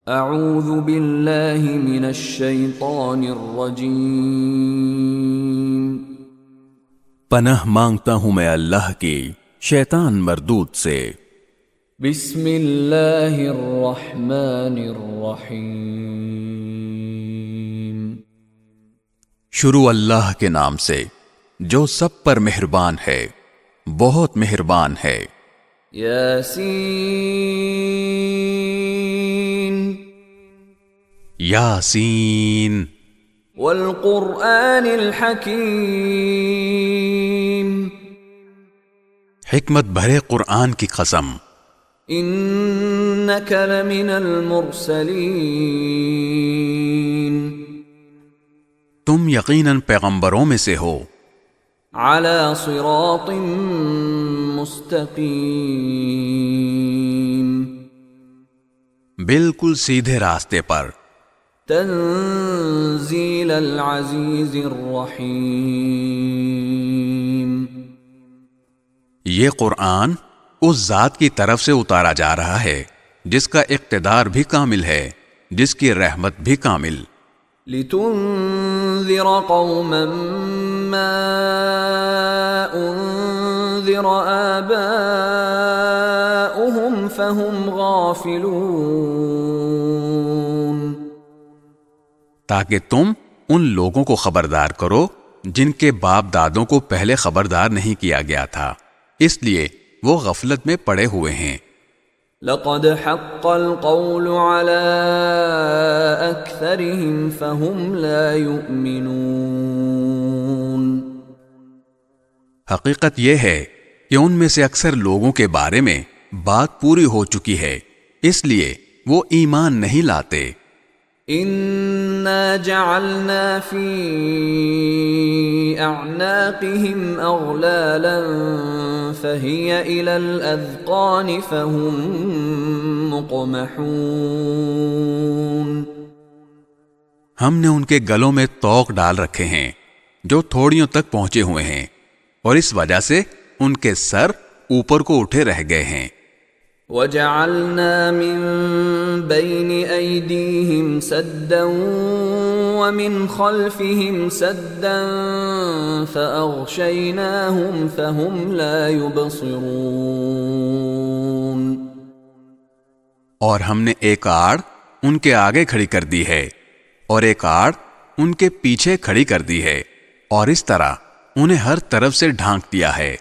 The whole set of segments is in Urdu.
اعوذ باللہ من الشیطان الرجیم، پناہ مانگتا ہوں میں اللہ کی شیطان مردود سے۔ بسم اللہ الرحمن الرحیم، شروع اللہ کے نام سے جو سب پر مہربان ہے، بہت مہربان ہے۔ یاسین یاسین والقرآن الحکیم، حکمت بھرے قرآن کی قسم، انک لمن المرسلین، تم یقیناً پیغمبروں میں سے ہو، علی صراط مستقیم، بالکل سیدھے راستے پر۔ تنزیل العزیز الرحیم، یہ قرآن اس ذات کی طرف سے اتارا جا رہا ہے جس کا اقتدار بھی کامل ہے، جس کی رحمت بھی کامل۔ لتنذر قوما ما انذر آباؤهم فهم غافلون، تاکہ تم ان لوگوں کو خبردار کرو جن کے باپ دادوں کو پہلے خبردار نہیں کیا گیا تھا، اس لیے وہ غفلت میں پڑے ہوئے ہیں۔ لقد حق القول على اکثرهم فهم لا يؤمنون، حقیقت یہ ہے کہ ان میں سے اکثر لوگوں کے بارے میں بات پوری ہو چکی ہے، اس لیے وہ ایمان نہیں لاتے۔ انا جعلنا في اعناقهم اغلالا فهي الى الاذقان فهم مقمحون، ہم نے ان کے گلوں میں طوق ڈال رکھے ہیں جو تھوڑیوں تک پہنچے ہوئے ہیں، اور اس وجہ سے ان کے سر اوپر کو اٹھے رہ گئے ہیں۔ وَجَعَلْنَا مِن بَيْنِ أَيْدِيهِمْ سَدًّا وَمِنْ خَلْفِهِمْ سَدًّا فَأَغْشَيْنَاهُمْ فَهُمْ لَا يُبْصِرُونَ، اور ہم نے ایک آڑ ان کے آگے کھڑی کر دی ہے اور ایک آڑ ان کے پیچھے کھڑی کر دی ہے، اور اس طرح انہیں ہر طرف سے ڈھانک دیا ہے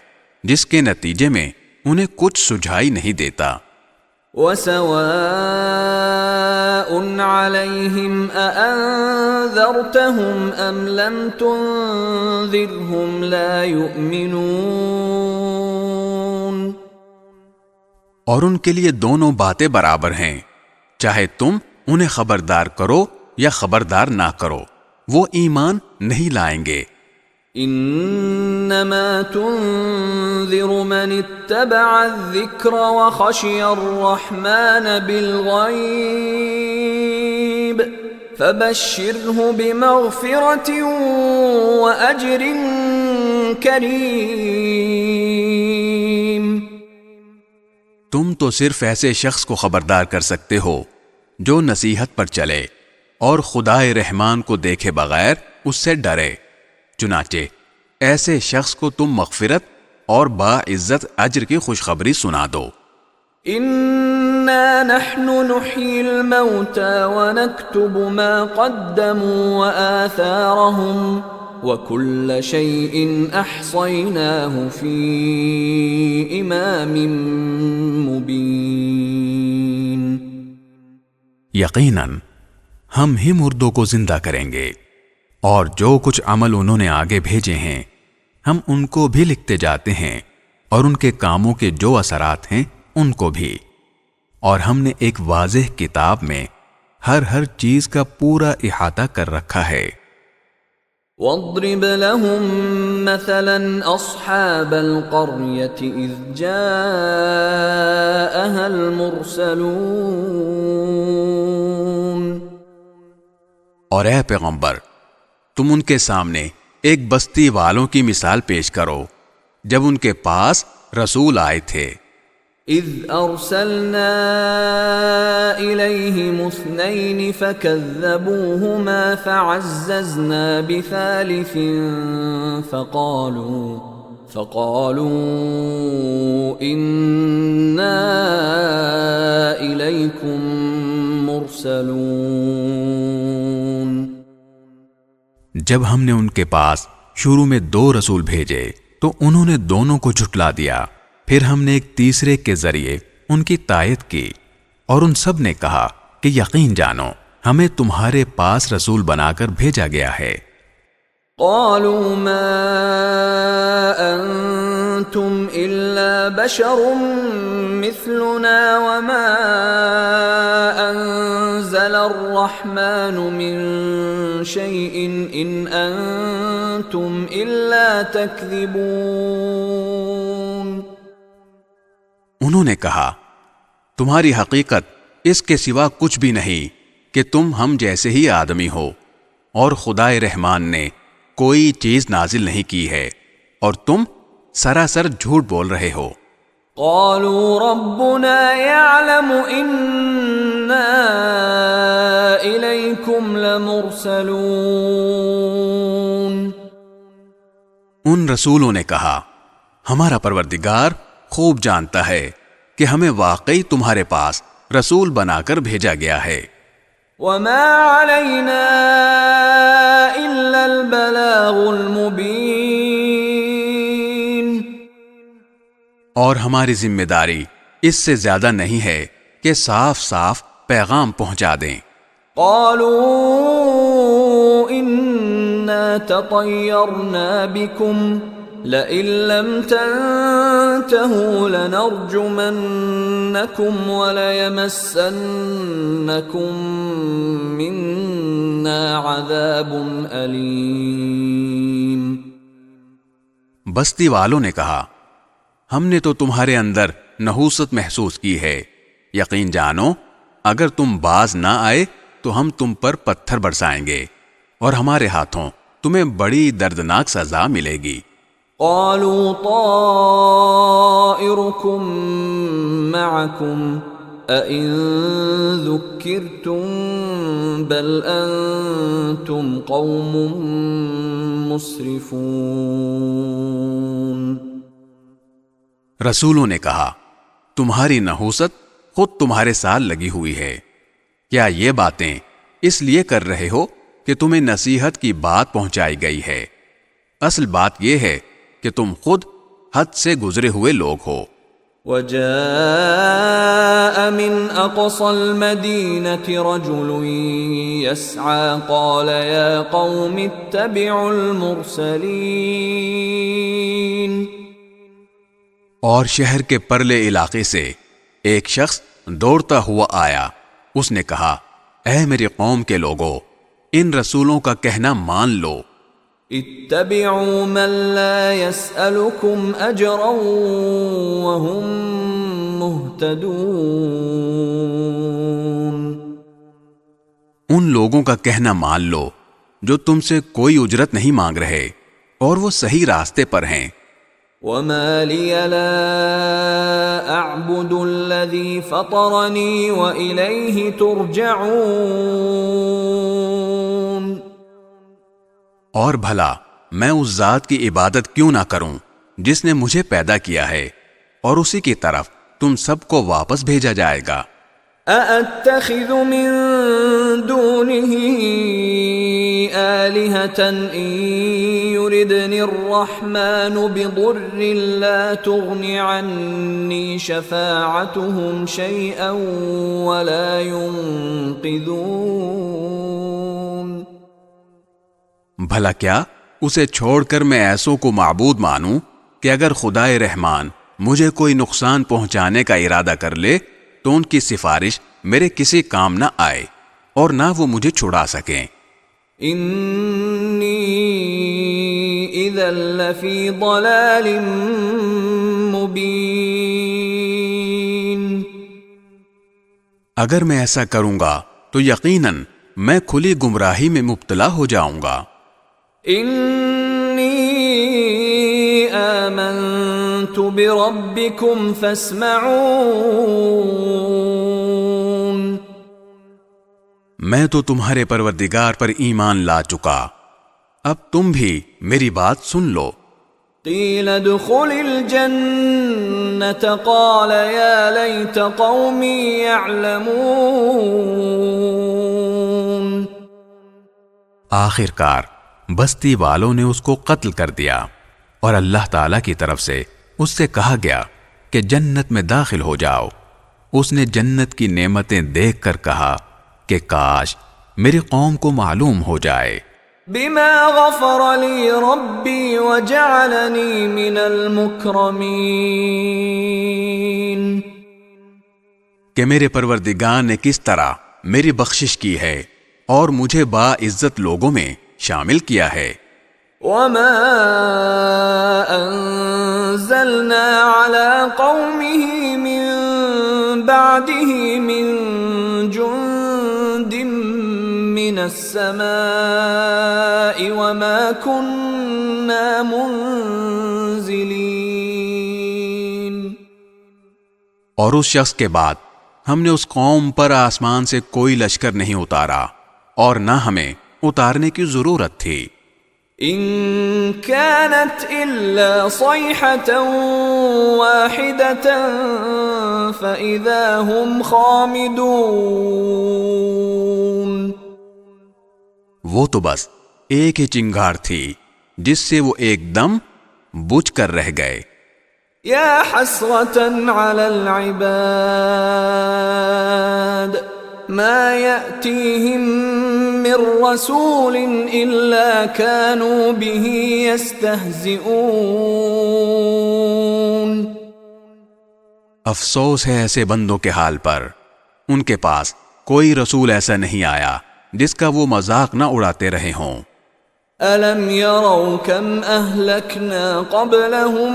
جس کے نتیجے میں انہیں کچھ سجھائی نہیں دیتا۔ وَسَوَاءٌ عَلَيْهِمْ أَأَنذَرْتَهُمْ أَمْ لَمْ تُنذِرْهُمْ لَا يُؤْمِنُونَ، اور ان کے لیے دونوں باتیں برابر ہیں، چاہے تم انہیں خبردار کرو یا خبردار نہ کرو، وہ ایمان نہیں لائیں گے۔ انما تنذر من اتبع الذکر وخشی الرحمن بالغیب فبشرہ بمغفرۃ واجر کریم، تم تو صرف ایسے شخص کو خبردار کر سکتے ہو جو نصیحت پر چلے اور خدائے رحمان کو دیکھے بغیر اس سے ڈرے، چنانچہ ایسے شخص کو تم مغفرت اور باعزت اجر کی خوشخبری سنا دو۔ انا نحن نحيي الموتى ونكتب ما قدموا وآثارهم وكل شيء احصيناه في امام مبين، یقیناً ہم ہی مردوں کو زندہ کریں گے، اور جو کچھ عمل انہوں نے آگے بھیجے ہیں ہم ان کو بھی لکھتے جاتے ہیں، اور ان کے کاموں کے جو اثرات ہیں ان کو بھی، اور ہم نے ایک واضح کتاب میں ہر چیز کا پورا احاطہ کر رکھا ہے۔ وَاضْرِبْ لَهُمْ مَثَلًا أَصْحَابَ الْقَرْيَةِ إِذْ جَاءَهَا الْمُرْسَلُونَ، اور اے پیغمبر تم ان کے سامنے ایک بستی والوں کی مثال پیش کرو جب ان کے پاس رسول آئے تھے۔ إذ أرسلنا إليهم اثنين فكذبوهما فعززنا بثالث فقالوا إنا إليكم مرسلون۔ جب ہم نے ان کے پاس شروع میں 2 رسول بھیجے تو انہوں نے دونوں کو جھٹلا دیا، پھر ہم نے ایک تیسرے کے ذریعے ان کی تائید کی، اور ان سب نے کہا کہ یقین جانو ہمیں تمہارے پاس رسول بنا کر بھیجا گیا ہے۔ قالوا ما أنتم إلا بشر مثلنا وما أنزل الرحمن من شيء إن أنتم إلا تكذبون۔ انہوں نے کہا تمہاری حقیقت اس کے سوا کچھ بھی نہیں کہ تم ہم جیسے ہی آدمی ہو، اور خدائے رحمان نے کوئی چیز نازل نہیں کی ہے، اور تم سراسر جھوٹ بول رہے ہو۔ قالوا ربنا يعلم إنا إليكم لمرسلون۔ ان رسولوں نے کہا ہمارا پروردگار خوب جانتا ہے کہ ہمیں واقعی تمہارے پاس رسول بنا کر بھیجا گیا ہے۔ وما علينا إلا البلاغ المبين۔ اور ہماری ذمہ داری اس سے زیادہ نہیں ہے کہ صاف صاف پیغام پہنچا دیں۔ قالوا إنا تطيرنا بكم لئن لم تنتهوا لنرجمنكم وليمسنكم منا عذاب أليم۔ بستی والوں نے کہا ہم نے تو تمہارے اندر نحوست محسوس کی ہے، یقین جانو اگر تم باز نہ آئے تو ہم تم پر پتھر برسائیں گے، اور ہمارے ہاتھوں تمہیں بڑی دردناک سزا ملے گی۔ قالوا طائركم معكم أئن ذكرتم بل أنتم قوم مسرفون۔ رسولوں نے کہا تمہاری نحوست خود تمہارے ساتھ لگی ہوئی ہے، کیا یہ باتیں اس لیے کر رہے ہو کہ تمہیں نصیحت کی بات پہنچائی گئی ہے؟ اصل بات یہ ہے کہ تم خود حد سے گزرے ہوئے لوگ ہو۔ وجاء من أقصى المدينة رجل يسعى قال يا قوم اتبعوا المرسلين۔ اور شہر کے پرلے علاقے سے ایک شخص دوڑتا ہوا آیا، اس نے کہا اے میری قوم کے لوگوں، ان رسولوں کا کہنا مان لو۔ اتبعوا من لا يسألكم أجرا وهم مهتدون۔ ان لوگوں کا کہنا مان لو جو تم سے کوئی اجرت نہیں مانگ رہے اور وہ صحیح راستے پر ہیں۔ وما لي لا أعبد الذي فطرني وإليه ترجعون۔ اور بھلا میں اس ذات کی عبادت کیوں نہ کروں جس نے مجھے پیدا کیا ہے، اور اسی کی طرف تم سب کو واپس بھیجا جائے گا۔ أأتخذ من دونه آلهة إن يردني الرحمن بضر لا تغن عني شفاعتهم شيئا ولا ينقذون۔ بھلا کیا اسے چھوڑ کر میں ایسوں کو معبود مانوں کہ اگر خدائے رحمان مجھے کوئی نقصان پہنچانے کا ارادہ کر لے تو ان کی سفارش میرے کسی کام نہ آئے اور نہ وہ مجھے چھڑا سکیں۔ انی اذا لفی ضلال مبین۔ اگر میں ایسا کروں گا تو یقیناً میں کھلی گمراہی میں مبتلا ہو جاؤں گا۔ انی آمنت آمنت بربكم فاسمعون میں تو تمہارے پروردگار پر ایمان لا چکا، اب تم بھی میری بات سن لو۔ قیل ادخل الجنة قال یا لیت قومی یعلمون۔ آخر کار بستی والوں نے اس کو قتل کر دیا، اور اللہ تعالی کی طرف سے اس سے کہا گیا کہ جنت میں داخل ہو جاؤ۔ اس نے جنت کی نعمتیں دیکھ کر کہا کہ کاش میری قوم کو معلوم ہو جائے۔ بما غفر لی ربی وجعلنی من المکرمین، کہ میرے پروردگار نے کس طرح میری بخشش کی ہے اور مجھے باعزت لوگوں میں شامل کیا ہے۔ وما انزلنا على قومه من بعده من جند من السماء وما كنا منزلين۔ اور اس شخص کے بعد ہم نے اس قوم پر آسمان سے کوئی لشکر نہیں اتارا، اور نہ ہمیں اتارنے کی ضرورت تھی۔ ان كانت الا صيحة واحدة فاذا هم خامدون، وہ تو بس ایک ہی چنگار تھی جس سے وہ ایک دم بجھ کر رہ گئے۔ یا حسرة على العباد ما يأتيهم من رسول إلا كانوا به يستهزئون۔ افسوس ہے ایسے بندوں کے حال پر، ان کے پاس کوئی رسول ایسا نہیں آیا جس کا وہ مذاق نہ اڑاتے رہے ہوں۔ أَلَمْ يَرَوْا كَمْ أَهْلَكْنَا قَبْلَهُمْ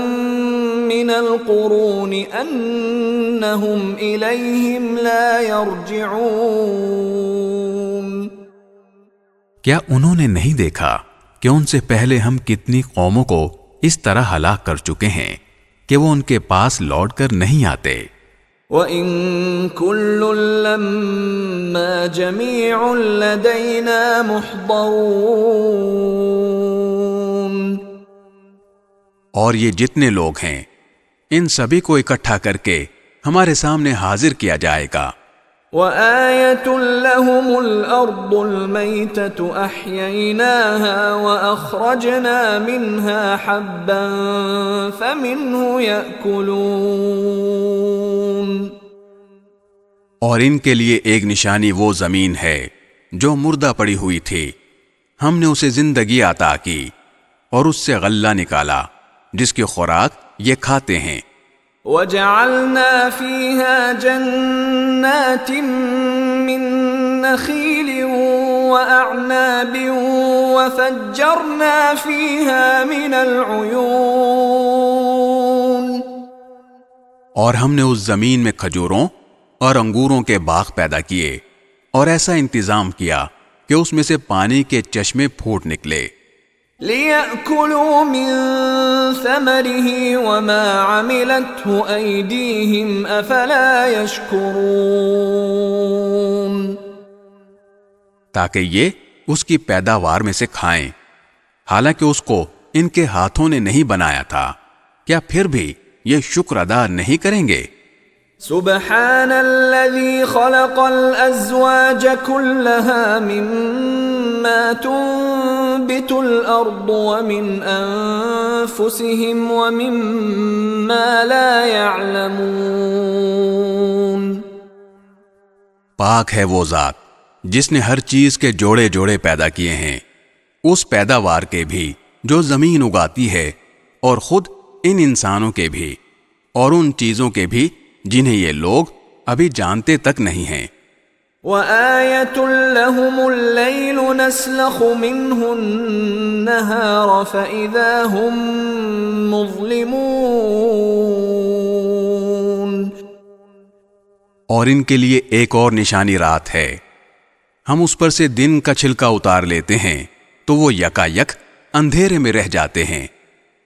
مِنَ الْقُرُونِ أَنَّهُمْ إِلَيْهِمْ لَا يَرْجِعُونَ۔ کیا انہوں نے نہیں دیکھا کہ ان سے پہلے ہم کتنی قوموں کو اس طرح ہلاک کر چکے ہیں کہ وہ ان کے پاس لوٹ کر نہیں آتے۔ وَإِن كُلٌّ لَّمَّا جَمِيعٌ لَّدَيْنَا مُحْضَرُونَ۔ اور یہ جتنے لوگ ہیں ان سبھی کو اکٹھا کر کے ہمارے سامنے حاضر کیا جائے گا۔ وَآيَةٌ لَّهُمُ الْأَرْضُ الْمَيْتَةُ أَحْيَيْنَاهَا وَأَخْرَجْنَا مِنْهَا حَبًّا فَمِنْهُ يَأْكُلُونَ۔ اور ان کے لیے ایک نشانی وہ زمین ہے جو مردہ پڑی ہوئی تھی، ہم نے اسے زندگی عطا کی اور اس سے غلہ نکالا جس کی خوراک یہ کھاتے ہیں۔ وَجَعَلْنَا فِيهَا جَنَّاتٍ مِّن نَّخِيلٍ وَأَعْنَابٍ وَفَجَّرْنَا فِيهَا مِنَ الْعُيُونِ۔ اور ہم نے اس زمین میں کھجوروں اور انگوروں کے باغ پیدا کیے اور ایسا انتظام کیا کہ اس میں سے پانی کے چشمے پھوٹ نکلے۔ لِيَأْكُلُوا مِن ثَمَرِهِ وَمَا عَمِلَتْهُ أَيْدِيهِمْ أَفَلَا يَشْكُرُونَ۔ تاکہ یہ اس کی پیداوار میں سے کھائیں، حالانکہ اس کو ان کے ہاتھوں نے نہیں بنایا تھا، کیا پھر بھی یہ شکر ادا نہیں کریں گے؟ سبحان الذي خلق الأزواج كلها مما تنبت الأرض ومن أنفسهم ومما لا يعلمون۔ پاک ہے وہ ذات جس نے ہر چیز کے جوڑے جوڑے پیدا کیے ہیں، اس پیداوار کے بھی جو زمین اگاتی ہے، اور خود ان انسانوں کے بھی، اور ان چیزوں کے بھی جنہیں یہ لوگ ابھی جانتے تک نہیں ہیں۔ وَآيَةٌ لَّهُمُ اللَّيْلُ نَسْلَخُ مِنْهُ النَّهَارَ فَإِذَا هُمْ مُظْلِمُونَ۔ اور ان کے لیے ایک اور نشانی رات ہے، ہم اس پر سے دن کا چھلکا اتار لیتے ہیں تو وہ یکا یک اندھیرے میں رہ جاتے ہیں۔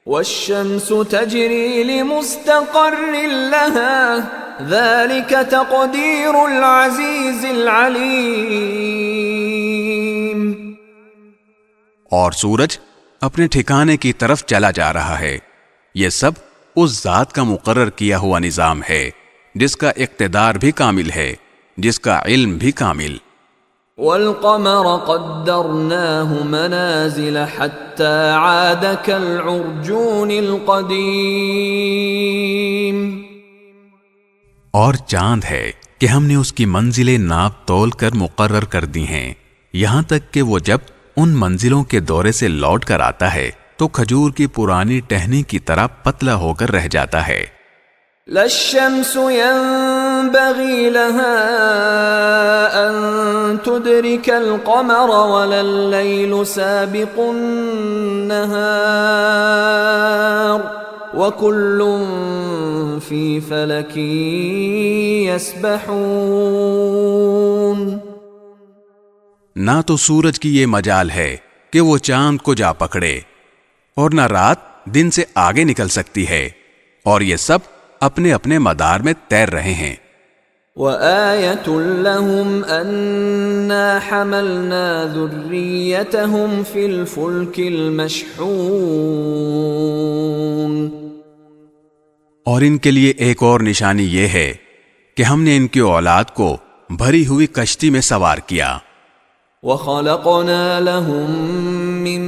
والشمس تجري لمستقر لها ذلك تقدير العزيز العليم. اور سورج اپنے ٹھکانے کی طرف چلا جا رہا ہے. یہ سب اس ذات کا مقرر کیا ہوا نظام ہے جس کا اقتدار بھی کامل ہے، جس کا علم بھی کامل. والقمر قدرناه منازل حتى عاد كالعرجون القديم. اور چاند ہے کہ ہم نے اس کی منزلیں ناپ تول کر مقرر کر دی ہیں، یہاں تک کہ وہ جب ان منزلوں کے دورے سے لوٹ کر آتا ہے تو کھجور کی پرانی ٹہنی کی طرح پتلا ہو کر رہ جاتا ہے. لا الشمس ينبغي لها أن تدرك القمر ولا الليل سابق النهار وكل في فلك يسبحون. نہ تو سورج کی یہ مجال ہے کہ وہ چاند کو جا پکڑے، اور نہ رات دن سے آگے نکل سکتی ہے، اور یہ سب اپنے اپنے مدار میں تیر رہے ہیں. وَآيَةٌ لَهُمْ أَنَّا حَمَلْنَا ذُرِّيَّتَهُمْ فِي الْفُلْكِ الْمَشْحُونِ. اور ان کے لیے ایک اور نشانی یہ ہے کہ ہم نے ان کی اولاد کو بھری ہوئی کشتی میں سوار کیا. وَخَلَقْنَا لَهُم مِّن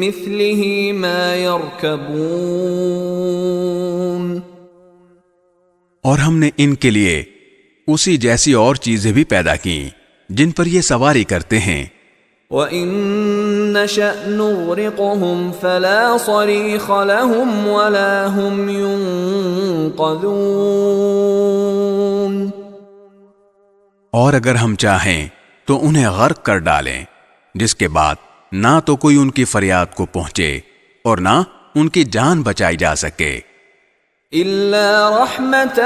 مِّثْلِهِ مَا يَرْكَبُونَ. اور ہم نے ان کے لیے اسی جیسی اور چیزیں بھی پیدا کی جن پر یہ سواری کرتے ہیں. وَإِن نَّشَأْ نُغْرِقْهُمْ فَلَا صَرِيخَ لَهُمْ وَلَا هُمْ يُنقَذُونَ. اور اگر ہم چاہیں تو انہیں غرق کر ڈالیں، جس کے بعد نہ تو کوئی ان کی فریاد کو پہنچے اور نہ ان کی جان بچائی جا سکے. إِلَّا رَحْمَةً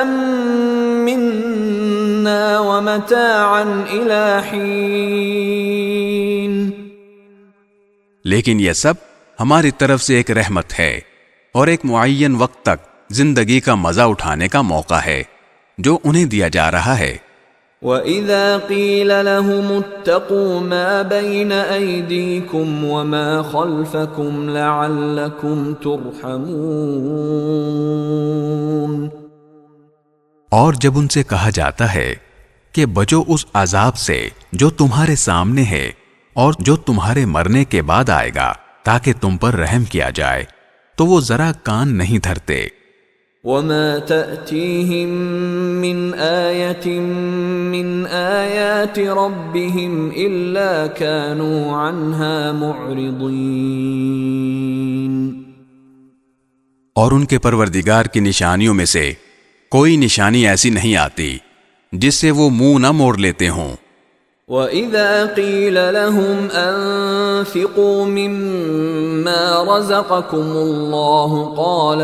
مِّنَّا وَمَتَاعًا إِلَى حِينٍ. لیکن یہ سب ہماری طرف سے ایک رحمت ہے اور ایک معین وقت تک زندگی کا مزہ اٹھانے کا موقع ہے جو انہیں دیا جا رہا ہے. وَإِذَا قِيلَ لَهُمُ اتَّقُوا مَا بَيْنَ أَيْدِيكُمْ وَمَا خَلْفَكُمْ لَعَلَّكُمْ تُرْحَمُونَ. اور جب ان سے کہا جاتا ہے کہ بچو اس عذاب سے جو تمہارے سامنے ہے اور جو تمہارے مرنے کے بعد آئے گا تاکہ تم پر رحم کیا جائے، تو وہ ذرا کان نہیں دھرتے. وَمَا تَأْتِيهِم مِّنْ آيَةٍ مِّنْ آيَاتِ رَبِّهِمْ إِلَّا كَانُوا عَنْهَا مُعْرِضِينَ. اور ان کے پروردگار کی نشانیوں میں سے کوئی نشانی ایسی نہیں آتی جس سے وہ منہ نہ موڑ لیتے ہوں. وَإِذَا قِيلَ لَهُمْ أَنفِقُوا مِمَّا رَزَقَكُمُ اللَّهُ قَالَ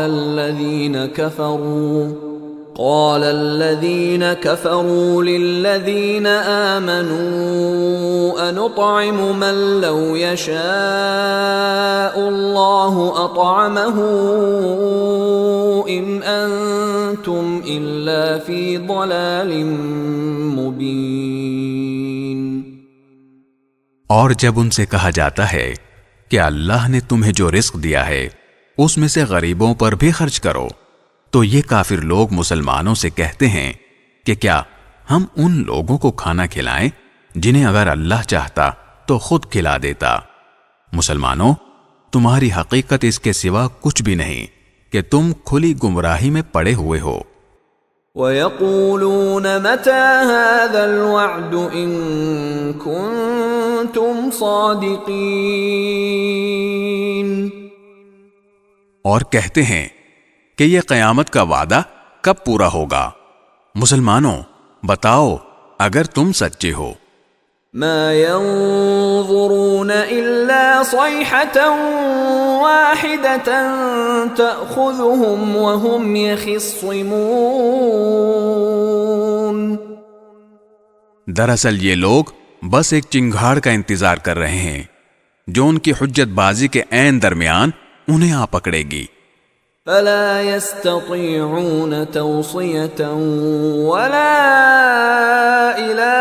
الَّذِينَ كَفَرُوا لِلَّذِينَ آمَنُوا أَنُطْعِمُ مَن لَّوْ يَشَاءُ اللَّهُ أَطْعَمَهُ إِنْ أَنتُمْ إِلَّا فِي ضَلَالٍ مُّبِينٍ. اور جب ان سے کہا جاتا ہے کہ اللہ نے تمہیں جو رزق دیا ہے اس میں سے غریبوں پر بھی خرچ کرو، تو یہ کافر لوگ مسلمانوں سے کہتے ہیں کہ کیا ہم ان لوگوں کو کھانا کھلائیں جنہیں اگر اللہ چاہتا تو خود کھلا دیتا. مسلمانوں، تمہاری حقیقت اس کے سوا کچھ بھی نہیں کہ تم کھلی گمراہی میں پڑے ہوئے ہو. وَيَقُولُونَ مَتَى هَذَا الْوَعْدُ إِن كُنتُمْ صَادِقِينَ. اور کہتے ہیں کہ یہ قیامت کا وعدہ کب پورا ہوگا؟ مسلمانوں، بتاؤ اگر تم سچے ہو. ما ينظرون إلا صيحة واحدة تأخذهم وهم يخصمون. دراصل یہ لوگ بس ایک چنگھاڑ کا انتظار کر رہے ہیں جو ان کی حجت بازی کے عین درمیان انہیں آ پکڑے گی. فلا يستطيعون توصية ولا إلى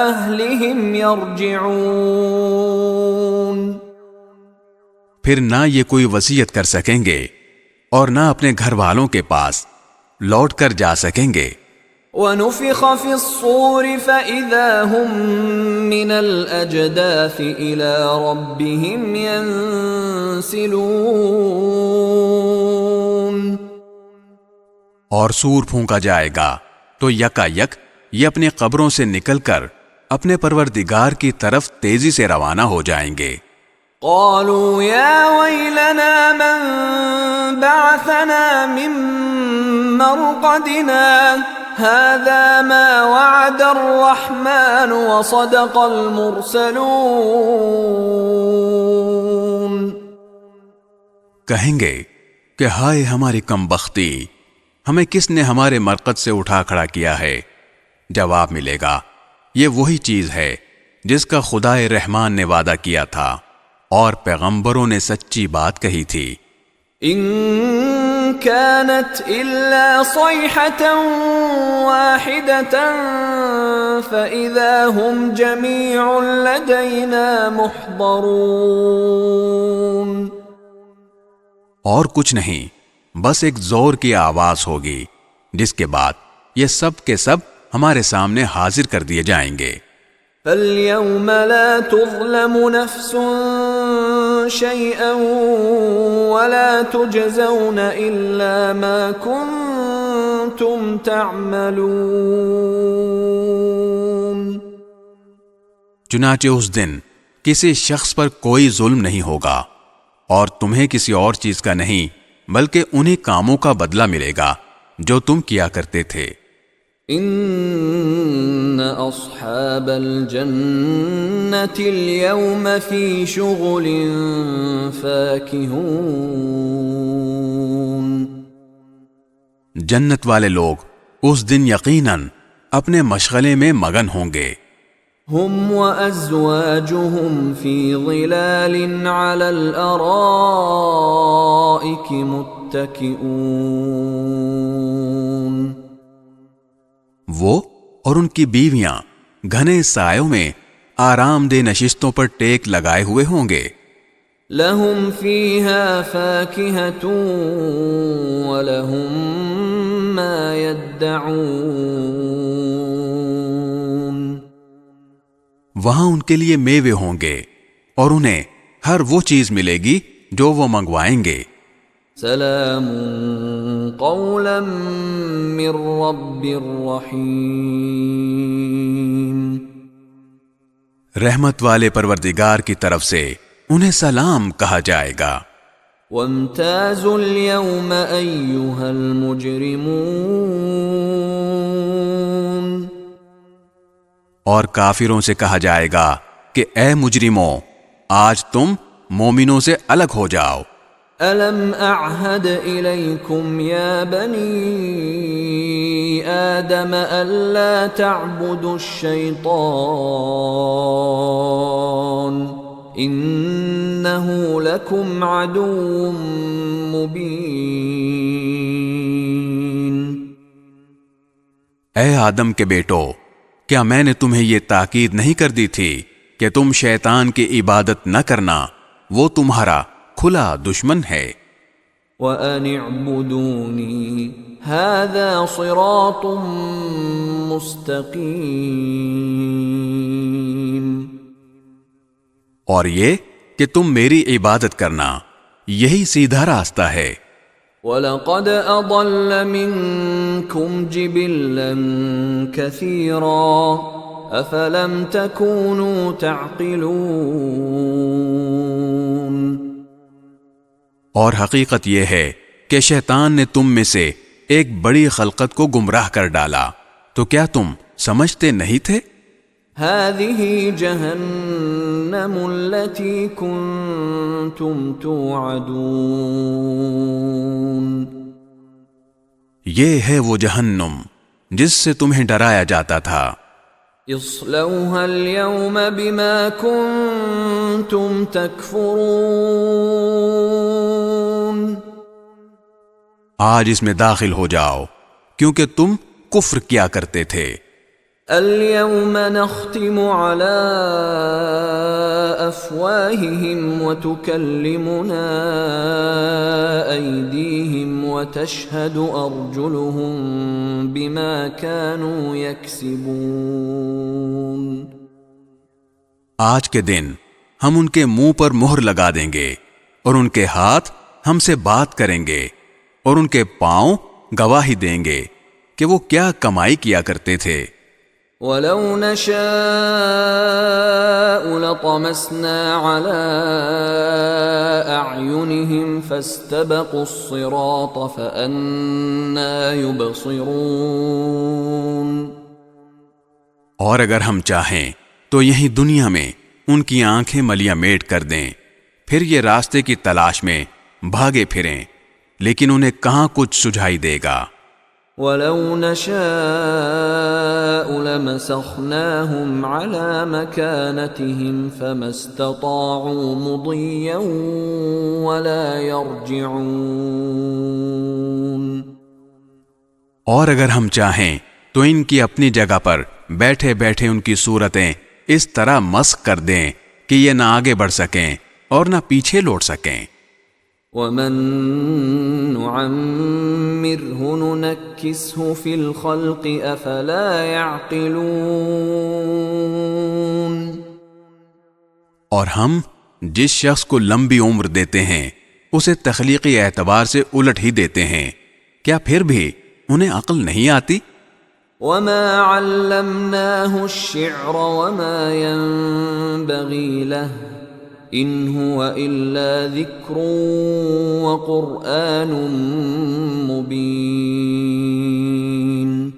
أهلهم يرجعون. پھر نہ یہ کوئی وصیت کر سکیں گے اور نہ اپنے گھر والوں کے پاس لوٹ کر جا سکیں گے. وَنُفِخَ فِي الصُّورِ فَإِذَا هُم مِّنَ الْأَجْدَاثِ إِلَى رَبِّهِمْ يَنسِلُونَ. اور سور پھونکا جائے گا تو یکا یک یہ اپنے قبروں سے نکل کر اپنے پروردگار کی طرف تیزی سے روانہ ہو جائیں گے. قالوا يا ويلنا من بعثنا من مرقدنا هذا ما وعد الرحمن وصدق المرسلون. کہیں گے کہ ہائے ہماری کم بختی، ہمیں کس نے ہمارے مرقد سے اٹھا کھڑا کیا ہے؟ جواب ملے گا یہ وہی چیز ہے جس کا خدائے رحمان نے وعدہ کیا تھا اور پیغمبروں نے سچی بات کہی تھی. ان كانت الا صيحة واحدة فاذا هم جميع لدينا محضرون. اور کچھ نہیں، بس ایک زور کی آواز ہوگی جس کے بعد یہ سب کے سب ہمارے سامنے حاضر کر دیے جائیں گے. فَالْيَوْمَ لَا تُظْلَمُ نَفْسٌ شَيْئًا وَلَا تُجْزَوْنَ إِلَّا مَا كُنْتُمْ تَعْمَلُونَ. چنانچہ اس دن کسی شخص پر کوئی ظلم نہیں ہوگا اور تمہیں کسی اور چیز کا نہیں بلکہ انہی کاموں کا بدلہ ملے گا جو تم کیا کرتے تھے. ان اصحاب الجنة اليوم في شغل فاكهون. جنت والے لوگ اس دن یقیناً اپنے مشغلے میں مگن ہوں گے. هم وازواجهم في ظلال على الارائك متكئون. وہ اور ان کی بیویاں گھنے سایوں میں آرام دہ نشستوں پر ٹیک لگائے ہوئے ہوں گے. لهم فيها فاكهة ولهم ما يدعون. وہاں ان کے لیے میوے ہوں گے اور انہیں ہر وہ چیز ملے گی جو وہ منگوائیں گے. سلام قولا من رب الرحیم. رحمت والے پروردگار کی طرف سے انہیں سلام کہا جائے گا. وامتازوا اليوم ایھا المجرمون. اور کافروں سے کہا جائے گا کہ اے مجرموں، آج تم مومنوں سے الگ ہو جاؤ. أَلَمْ أَعْهَدْ إِلَيْكُمْ يَا بَنِي آدَمَ أَلَّا تَعْبُدُوا الشَّيْطَانَ إِنَّهُ لَكُمْ عَدُوٌّ مُبِينٌ. اے آدم کے بیٹو، کیا میں نے تمہیں یہ تاکید نہیں کر دی تھی کہ تم شیطان کی عبادت نہ کرنا، وہ تمہارا کھلا دشمن ہے. وَأَنِ اعْبُدُونِي هَذَا صِرَاطٌ مُسْتَقِيمٌ. اور یہ کہ تم میری عبادت کرنا، یہی سیدھا راستہ ہے. وَلَقَدْ أَضَلَّ مِنْكُمْ جِبِلًّا كَثِيرًا أَفَلَمْ تَكُونُوا تَعْقِلُونَ. اور حقیقت یہ ہے کہ شیطان نے تم میں سے ایک بڑی خلقت کو گمراہ کر ڈالا، تو کیا تم سمجھتے نہیں تھے؟ هذه جهنم التي كنتم توعدون. یہ ہے وہ جہنم جس سے تمہیں ڈرایا جاتا تھا. اصلوها اليوم بما كنتم تكفرون. آج اس میں داخل ہو جاؤ کیونکہ تم کفر کیا کرتے تھے۔ اليوم نختم على أفواههم وتكلمنا أيديهم وتشهد أرجلهم بما كانوا يكسبون۔ آج کے دن ہم ان کے منہ پر مہر لگا دیں گے اور ان کے ہاتھ ہم سے بات کریں گے اور ان کے پاؤں گواہی دیں گے کہ وہ کیا کمائی کیا کرتے تھے۔ وَلَوْ نَشَاءُ لَطَمَسْنَا عَلَىٰ أَعْيُنِهِمْ فَاسْتَبَقُوا الصِّرَاطَ فَأَنَّىٰ يُبْصِرُونَ۔ اور اگر ہم چاہیں تو یہیں دنیا میں ان کی آنکھیں ملیاں میٹ کر دیں، پھر یہ راستے کی تلاش میں بھاگے پھریں، لیکن انہیں کہاں کچھ سجھائی دے گا۔ وَلَوْ نَشَاءُ لَمَسَخْنَاهُمْ عَلَىٰ مَكَانَتِهِمْ فَمَا اسْتَطَاعُوا مُضِيًّا وَلَا يَرْجِعُونَ۔ اور اگر ہم چاہیں تو ان کی اپنی جگہ پر بیٹھے بیٹھے ان کی صورتیں اس طرح مسخ کر دیں کہ یہ نہ آگے بڑھ سکیں اور نہ پیچھے لوٹ سکیں۔ وَمَن نُعَمِّرْهُ نُنَكِّسْهُ فِي الْخَلْقِ أَفَلَا يَعْقِلُونَ۔ اور ہم جس شخص کو لمبی عمر دیتے ہیں اسے تخلیقی اعتبار سے الٹ ہی دیتے ہیں، کیا پھر بھی انہیں عقل نہیں آتی؟ وَمَا عَلَّمْنَاهُ الشِّعْرَ وَمَا يَنبَغِي لَهُ إِنْ هُوَ إِلَّا ذِكْرٌ وَقُرْآنٌ مُبِينٌ۔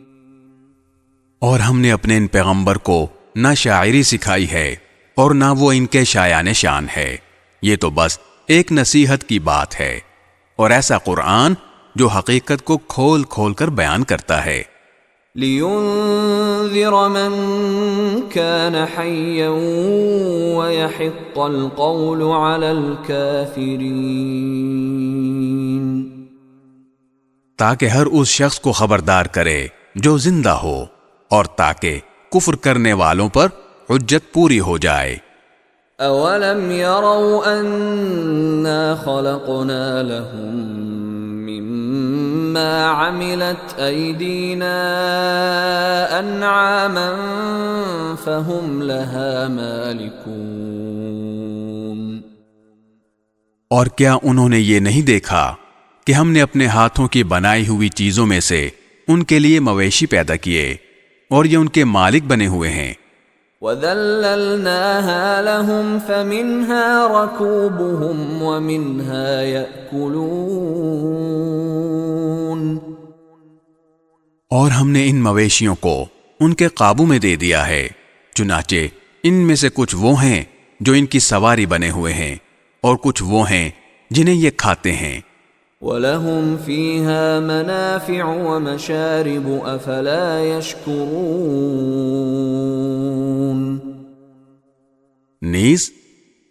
اور ہم نے اپنے ان پیغمبر کو نہ شاعری سکھائی ہے اور نہ وہ ان کے شایان شان ہے، یہ تو بس ایک نصیحت کی بات ہے اور ایسا قرآن جو حقیقت کو کھول کھول کر بیان کرتا ہے۔ لِيُنذِرَ مَن كَانَ حَيًّا وَيَحِقَّ الْقَوْلُ عَلَى الْكَافِرِينَ۔ تاکہ ہر اس شخص کو خبردار کرے جو زندہ ہو اور تاکہ کفر کرنے والوں پر حجت پوری ہو جائے۔ أَوَلَمْ يَرَوْا أَنَّا خَلَقْنَا لَهُم مِّمَّا عَمِلَتْ أَيْدِينَا أَنْعَامًا فَهُمْ لَهَا مَالِكُونَ۔ اور کیا انہوں نے یہ نہیں دیکھا کہ ہم نے اپنے ہاتھوں کی بنائی ہوئی چیزوں میں سے ان کے لیے مویشی پیدا کیے اور یہ ان کے مالک بنے ہوئے ہیں۔ وَذَلَّلْنَاهَا لَهُمْ فَمِنْهَا رَكُوبُهُمْ وَمِنْهَا يَأْكُلُونَ۔ اور ہم نے ان مویشیوں کو ان کے قابو میں دے دیا ہے، چنانچہ ان میں سے کچھ وہ ہیں جو ان کی سواری بنے ہوئے ہیں اور کچھ وہ ہیں جنہیں یہ کھاتے ہیں۔ وَلَهُمْ فِيهَا مَنَافِعُ وَمَشَارِبُ أَفَلَا يَشْكُرُونَ۔ نیز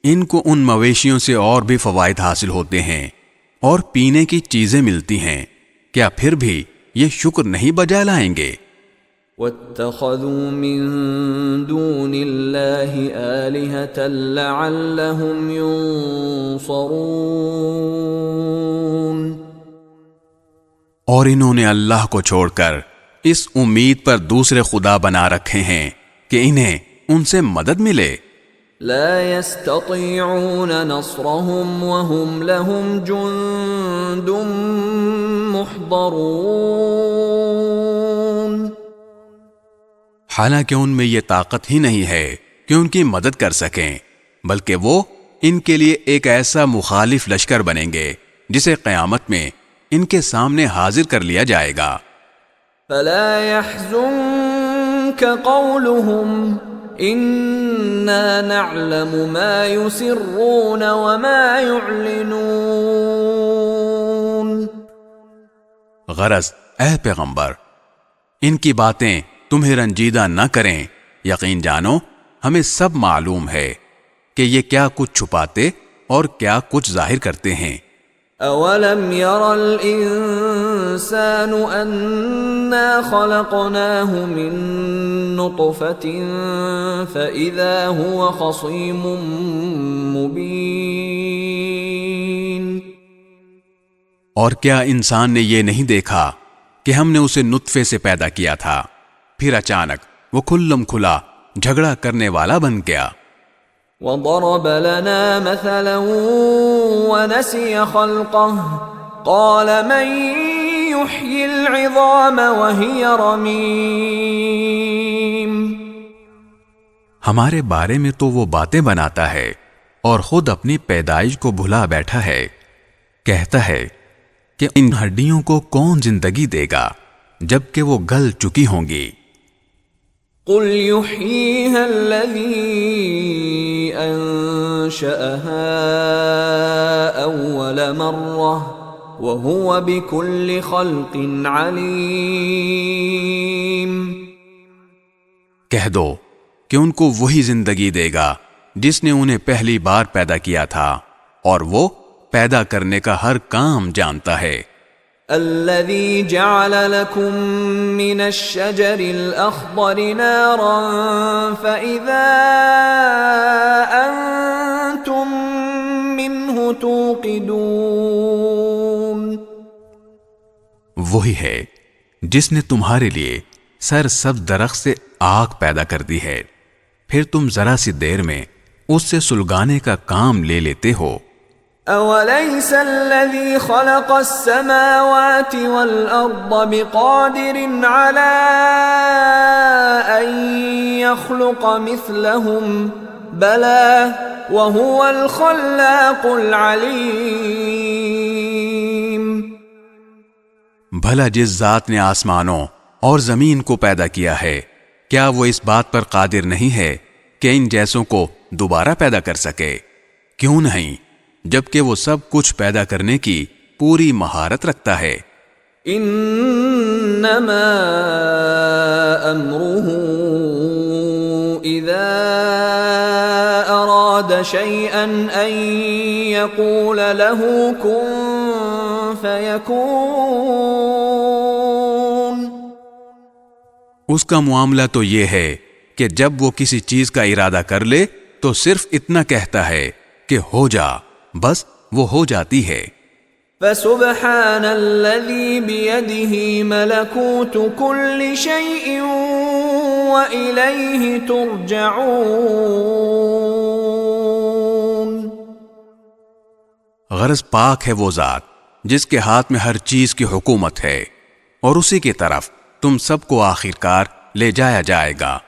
ان کو ان مویشیوں سے اور بھی فوائد حاصل ہوتے ہیں اور پینے کی چیزیں ملتی ہیں، کیا پھر بھی یہ شکر نہیں بجا لائیں گے؟ وَاتَّخَذُوا مِن دُونِ اللَّهِ آلِهَةً لَعَلَّهُمْ يُنصَرُونَ۔ اور انہوں نے اللہ کو چھوڑ کر اس امید پر دوسرے خدا بنا رکھے ہیں کہ انہیں ان سے مدد ملے۔ لا يستطيعون نصرهم وهم لهم جند محضرون۔ حالانکہ ان میں یہ طاقت ہی نہیں ہے کہ ان کی مدد کر سکیں، بلکہ وہ ان کے لیے ایک ایسا مخالف لشکر بنیں گے جسے قیامت میں ان کے سامنے حاضر کر لیا جائے گا۔ فلا يحزنك قولهم إنا نعلم ما يسرون وما يعلنون۔ غرض اے پیغمبر، ان کی باتیں تمہیں رنجیدہ نہ کریں، یقین جانو ہمیں سب معلوم ہے کہ یہ کیا کچھ چھپاتے اور کیا کچھ ظاہر کرتے ہیں۔ أَوَلَمْ يَرَ الْإِنسَانُ أَنَّا خَلَقْنَاهُ مِن نُّطْفَةٍ فَإِذَا هُوَ خَصِيمٌ مُّبِينٌ۔ اور کیا انسان نے یہ نہیں دیکھا کہ ہم نے اسے نطفے سے پیدا کیا تھا، پھر اچانک وہ کھلم کھلا جھگڑا کرنے والا بن گیا۔ وَضَرَبَ لَنَا مَثَلًا وَنَسِيَ خَلْقَهُ قَالَ مَن يُحْيِي الْعِظَامَ وَهِيَ رَمِيمٌ۔ ہمارے بارے میں تو وہ باتیں بناتا ہے اور خود اپنی پیدائش کو بھلا بیٹھا ہے، کہتا ہے کہ ان ہڈیوں کو کون زندگی دے گا جبکہ وہ گل چکی ہوں گی۔ قُلْ يُحْيِيهَا الَّذِي أَنشَأَهَا أَوَّلَ مَرَّةٍ وَهُوَ بِكُلِّ خَلْقٍ عَلِيمٌ۔ کہہ دو کہ ان کو وہی زندگی دے گا جس نے انہیں پہلی بار پیدا کیا تھا، اور وہ پیدا کرنے کا ہر کام جانتا ہے۔ الذي جعل لكم من الشجر الأخضر نارا فإذا أنتم منه توقدون۔ وہی ہے جس نے تمہارے لیے سرسبز درخت سے آگ پیدا کر دی ہے، پھر تم ذرا سی دیر میں اس سے سلگانے کا کام لے لیتے ہو۔ أَوَلَيْسَ الَّذِي خَلَقَ السَّمَاوَاتِ وَالْأَرْضَ بِقَادِرٍ عَلَىٰ أَن يَخْلُقَ مِثْلَهُم بَلَىٰ وَهُوَ الْخَلَّاقُ الْعَلِيمُ۔ بھلا جس ذات نے آسمانوں اور زمین کو پیدا کیا ہے، کیا وہ اس بات پر قادر نہیں ہے کہ ان جیسوں کو دوبارہ پیدا کر سکے؟ کیوں نہیں، جبکہ وہ سب کچھ پیدا کرنے کی پوری مہارت رکھتا ہے۔ انما امره اذا اراد شيئا ان يقول له كن فيكون۔ اس کا معاملہ تو یہ ہے کہ جب وہ کسی چیز کا ارادہ کر لے تو صرف اتنا کہتا ہے کہ ہو جا، بس وہ ہو جاتی ہے۔ فسبحان الذي بيده ملكوت كل شيء وإليه ترجعون۔ غرض پاک ہے وہ ذات جس کے ہاتھ میں ہر چیز کی حکومت ہے، اور اسی کی طرف تم سب کو آخرکار لے جایا جائے گا۔